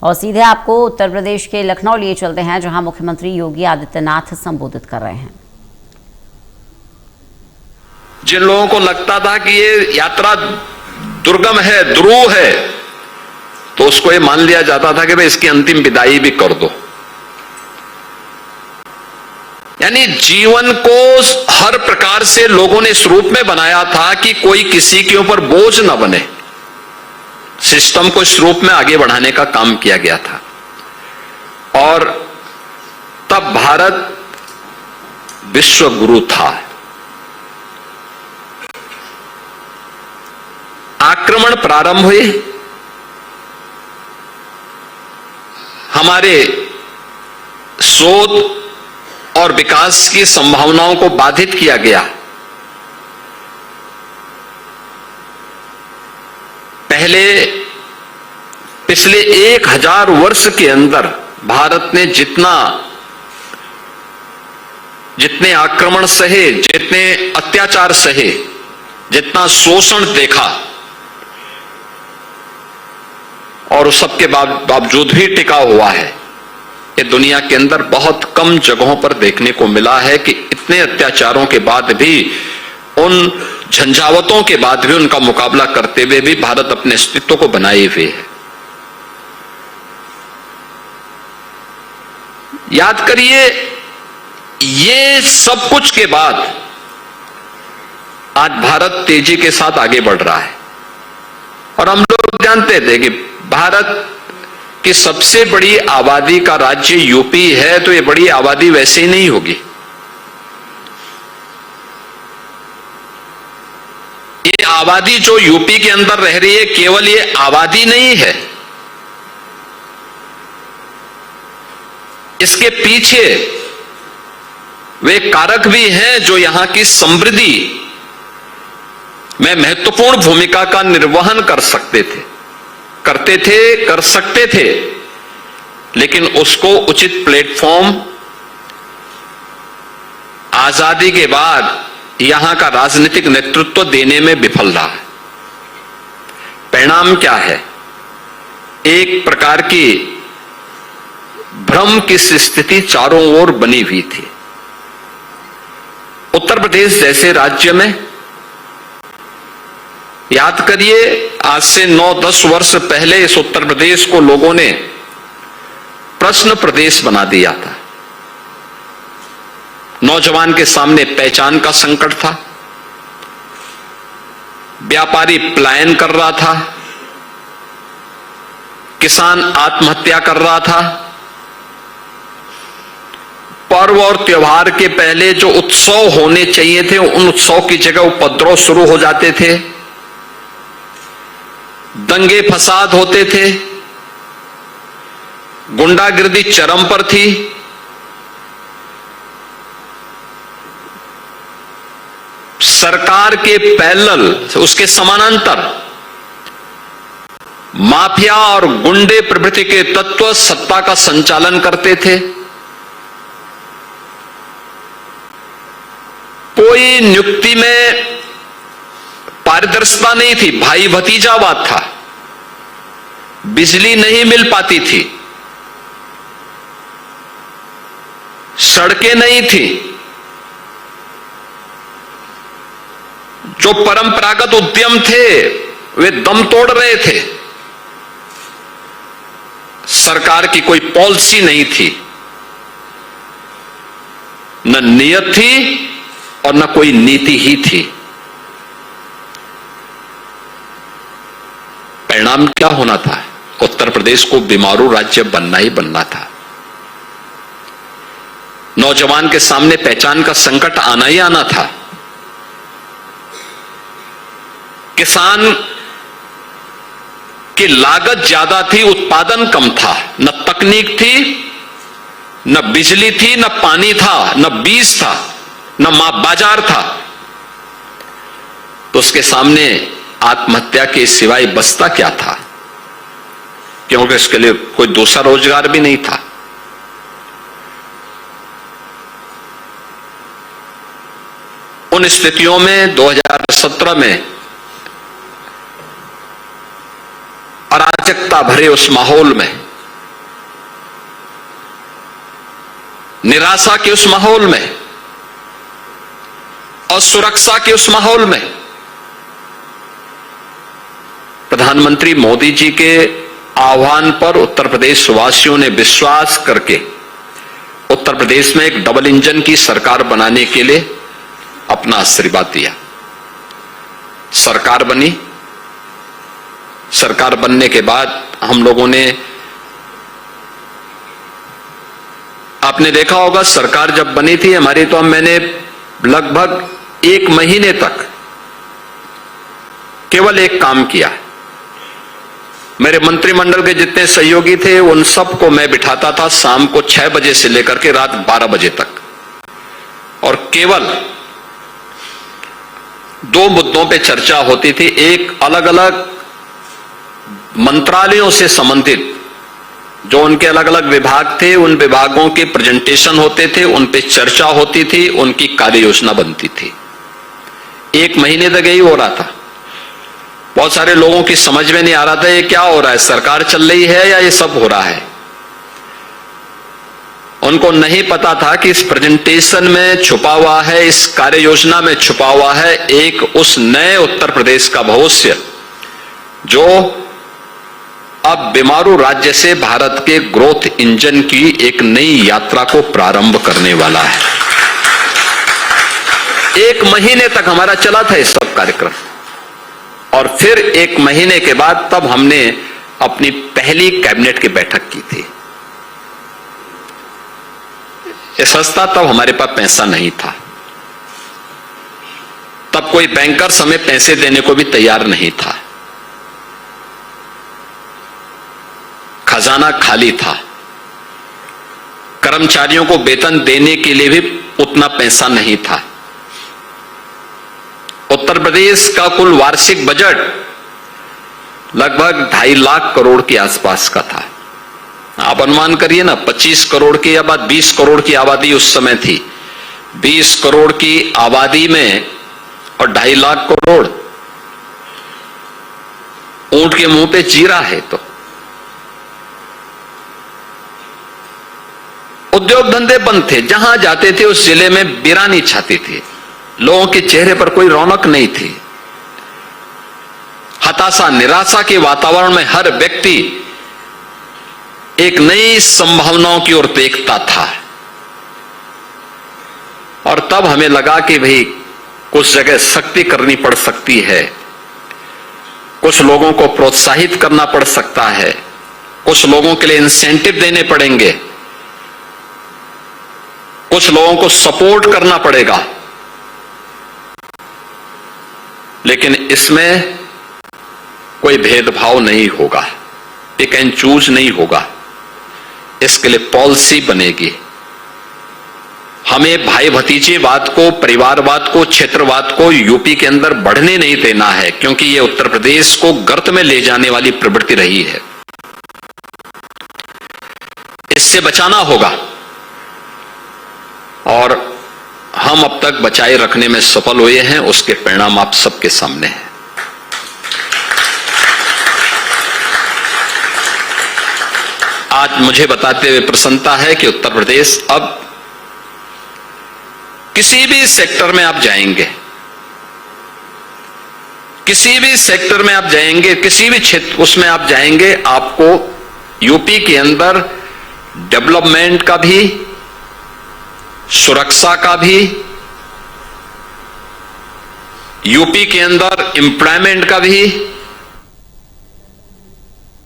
और सीधे आपको उत्तर प्रदेश के लखनऊ लिए चलते हैं, जहां मुख्यमंत्री योगी आदित्यनाथ संबोधित कर रहे हैं। जिन लोगों को लगता था कि ये यात्रा दुर्गम है, दुरूह है, तो उसको ये मान लिया जाता था कि भाई इसकी अंतिम विदाई भी कर दो। यानी जीवन को हर प्रकार से लोगों ने इस रूप में बनाया था कि कोई किसी के ऊपर बोझ न बने। सिस्टम को इस रूप में आगे बढ़ाने का काम किया गया था। और तब भारत विश्व गुरु था। आक्रमण प्रारंभ हुए, हमारे शोध और विकास की संभावनाओं को बाधित किया गया। पहले पिछले 1000 वर्ष के अंदर भारत ने जितने आक्रमण सहे, जितने अत्याचार सहे, जितना शोषण देखा, और उस सबके बावजूद भी टिका हुआ है, ये दुनिया के अंदर बहुत कम जगहों पर देखने को मिला है कि इतने अत्याचारों के बाद भी, उन झंझावतों के बाद भी उनका मुकाबला करते हुए भी भारत अपने अस्तित्व को बनाए हुए है। याद करिए, ये सब कुछ के बाद आज भारत तेजी के साथ आगे बढ़ रहा है। और हम लोग जानते थे कि भारत की सबसे बड़ी आबादी का राज्य यूपी है, तो ये बड़ी आबादी वैसे ही नहीं होगी। ये आबादी जो यूपी के अंदर रह रही है, केवल ये आबादी नहीं है, इसके पीछे वे कारक भी हैं जो यहां की समृद्धि में महत्वपूर्ण भूमिका का निर्वहन कर सकते थे, लेकिन उसको उचित प्लेटफॉर्म आजादी के बाद यहां का राजनीतिक नेतृत्व देने में विफल रहा है। परिणाम क्या है? एक प्रकार की भ्रम की स्थिति चारों ओर बनी हुई थी। उत्तर प्रदेश जैसे राज्य में, याद करिए, आज से 9-10 वर्ष पहले इस उत्तर प्रदेश को लोगों ने प्रश्न प्रदेश बना दिया था। नौजवान के सामने पहचान का संकट था, व्यापारी पलायन कर रहा था, किसान आत्महत्या कर रहा था, पर्व और त्योहार के पहले जो उत्सव होने चाहिए थे, उन उत्सव की जगह उपद्रव शुरू हो जाते थे, दंगे फसाद होते थे, गुंडागिर्दी चरम पर थी। सरकार के पैरेलल, उसके समानांतर माफिया और गुंडे प्रवृत्ति के तत्व सत्ता का संचालन करते थे। कोई नियुक्ति में पारदर्शिता नहीं थी, भाई भतीजावाद था, बिजली नहीं मिल पाती थी, सड़कें नहीं थी, जो परंपरागत उद्यम थे वे दम तोड़ रहे थे, सरकार की कोई पॉलिसी नहीं थी, न नियत थी और न कोई नीति ही थी। परिणाम क्या होना था? उत्तर प्रदेश को बीमारू राज्य बनना ही बनना था। नौजवान के सामने पहचान का संकट आना ही आना था। किसान की लागत ज्यादा थी, उत्पादन कम था, न तकनीक थी, न बिजली थी, न पानी था, न बीज था, न बाजार था। तो उसके सामने आत्महत्या के सिवाय बचता क्या था? क्योंकि इसके लिए कोई दूसरा रोजगार भी नहीं था। उन स्थितियों में 2017 में अराजकता भरे उस माहौल में निराशा के उस माहौल में, असुरक्षा के उस माहौल में प्रधानमंत्री मोदी जी के आह्वान पर उत्तर प्रदेश वासियों ने विश्वास करके उत्तर प्रदेश में एक डबल इंजन की सरकार बनाने के लिए अपना आशीर्वाद दिया। सरकार बनी। सरकार बनने के बाद हम लोगों ने, आपने देखा होगा सरकार जब बनी थी हमारी, तो मैंने लगभग 1 महीने तक केवल एक काम किया। मेरे मंत्रिमंडल के जितने सहयोगी थे उन सबको मैं बिठाता था शाम को 6 बजे से लेकर के रात 12 बजे तक, और केवल 2 मुद्दों पे चर्चा होती थी। एक, अलग अलग मंत्रालयों से संबंधित जो उनके अलग अलग विभाग थे, उन विभागों के प्रेजेंटेशन होते थे, उन पे चर्चा होती थी, उनकी कार्य योजना बनती थी। 1 महीने तक यही हो रहा था। बहुत सारे लोगों की समझ में नहीं आ रहा था ये क्या हो रहा है, सरकार चल रही है या ये सब हो रहा है। उनको नहीं पता था कि इस प्रेजेंटेशन में छुपा हुआ है, इस कार्य योजना में छुपा हुआ है एक उस नए उत्तर प्रदेश का भविष्य जो अब बीमारू राज्य से भारत के ग्रोथ इंजन की एक नई यात्रा को प्रारंभ करने वाला है। 1 महीने तक हमारा चला था ये सब कार्यक्रम, और फिर 1 महीने के बाद तब हमने अपनी पहली कैबिनेट की बैठक की थी। ये सस्ता, तब हमारे पास पैसा नहीं था। तब कोई बैंकर्स हमें पैसे देने को भी तैयार नहीं था। खजाना खाली था। कर्मचारियों को वेतन देने के लिए भी उतना पैसा नहीं था। उत्तर प्रदेश का कुल वार्षिक बजट लगभग 2.5 लाख करोड़ के आसपास का था। आप अनुमान करिए ना, 25 करोड़ की या 20 करोड़ की आबादी उस समय थी। 20 करोड़ की आबादी में और 2.5 लाख करोड़, ऊंट के मुंह पे जीरा है। तो उद्योग धंधे बंद थे। जहां जाते थे उस जिले में वीरानी छाती थी। लोगों के चेहरे पर कोई रौनक नहीं थी। हताशा, निराशा के वातावरण में हर व्यक्ति एक नई संभावनाओं की ओर देखता था। और तब हमें लगा कि भाई कुछ जगह सख्ती करनी पड़ सकती है, कुछ लोगों को प्रोत्साहित करना पड़ सकता है, कुछ लोगों के लिए इंसेंटिव देने पड़ेंगे, कुछ लोगों को सपोर्ट करना पड़ेगा। लेकिन इसमें कोई भेदभाव नहीं होगा, पिक एंड चूज नहीं होगा। इसके लिए पॉलिसी बनेगी। हमें भाई भतीजेवाद को, परिवारवाद को, क्षेत्रवाद को यूपी के अंदर बढ़ने नहीं देना है, क्योंकि यह उत्तर प्रदेश को गर्त में ले जाने वाली प्रवृत्ति रही है। इससे बचाना होगा, और हम अब तक बचाए रखने में सफल हुए हैं। उसके परिणाम आप सबके सामने हैं। आज मुझे बताते हुए प्रसन्नता है कि उत्तर प्रदेश अब किसी भी सेक्टर में आप जाएंगे, किसी भी सेक्टर में आप जाएंगे, किसी भी क्षेत्र उसमें आप जाएंगे, आपको यूपी के अंदर डेवलपमेंट का भी, सुरक्षा का भी, यूपी के अंदर एम्प्लॉयमेंट का भी,